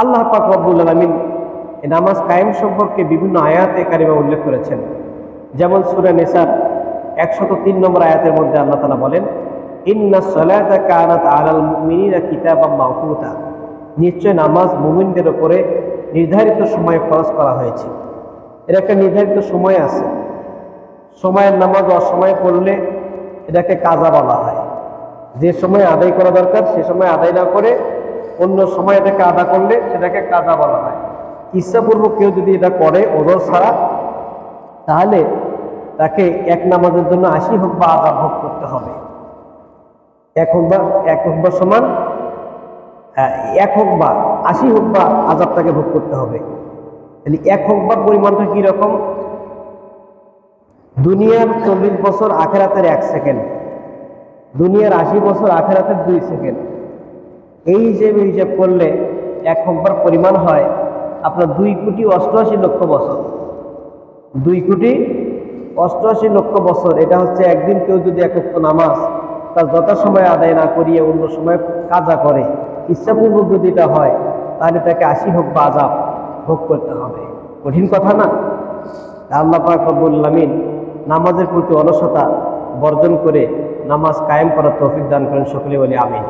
আল্লাহ পাক রব্বুল আলামিন এই নামাজ কায়েম সম্পর্কে বিভিন্ন আয়াতে কারিমা উল্লেখ করেছেন। যেমন সূরা নিসার 103 নম্বর আয়াতের মধ্যে আল্লাহ তাআলা বলেন, ইন্নাস সালাতা কানাত আলাল মুমিনিনা কিতাবাম মাওকুতা, নিশ্চয় নামাজ মুমিনদের উপরে নির্ধারিত সময়ে ফরজ করা হয়েছে। এর একটা নির্ধারিত সময় আছে। সময়ের নামাজ অসময়ে পড়লে এটাকে কাজা বলা হয়। যে সময় আদায় করা দরকার সে সময় আদায় না করে অন্য সময় এটাকে আদা করলে সেটাকে কাজা বলা হয়। ইচ্ছাপূর্বক কেউ যদি এটা করে ওজর ছাড়া, তাহলে তাকে এক নামাজের জন্য 80 হুকবা আযাব ভোগ করতে হবে। এক হুকবা সমান 1 হুকবা 80 হুকবা আযাব তাকে ভোগ করতে হবে। তাহলে 1 হুকবার পরিমাণটা কি রকম? দুনিয়ার 40 বছর, আখিরাতের 1 সেকেন্ড। দুনিয়ার 80 বছর, আখিরাতের 2 সেকেন্ড। এই হিসাব করলে 1 হুকবার পরিমাণ হয় আপনার 2,88,00,000 বছর। 2,88,00,000 বছর। এটা হচ্ছে একদিন কেউ যদি 1 ওয়াক্ত নামাজ তার যথাসময়ে আদায় না করিয়ে অন্য সময় কাজা করে, ইচ্ছাপূর্বক যদি এটা হয়, তাহলে তাকে 80 হুকবা আযাব ভোগ করতে হবে। কঠিন কথা না? আল্লাহ পাক রব্বুল আলামিন নামাজের প্রতি অলসতা বর্জন করে নামাজ কায়েম করার তৌফিক দান করেন। সকলে বলি আমিন।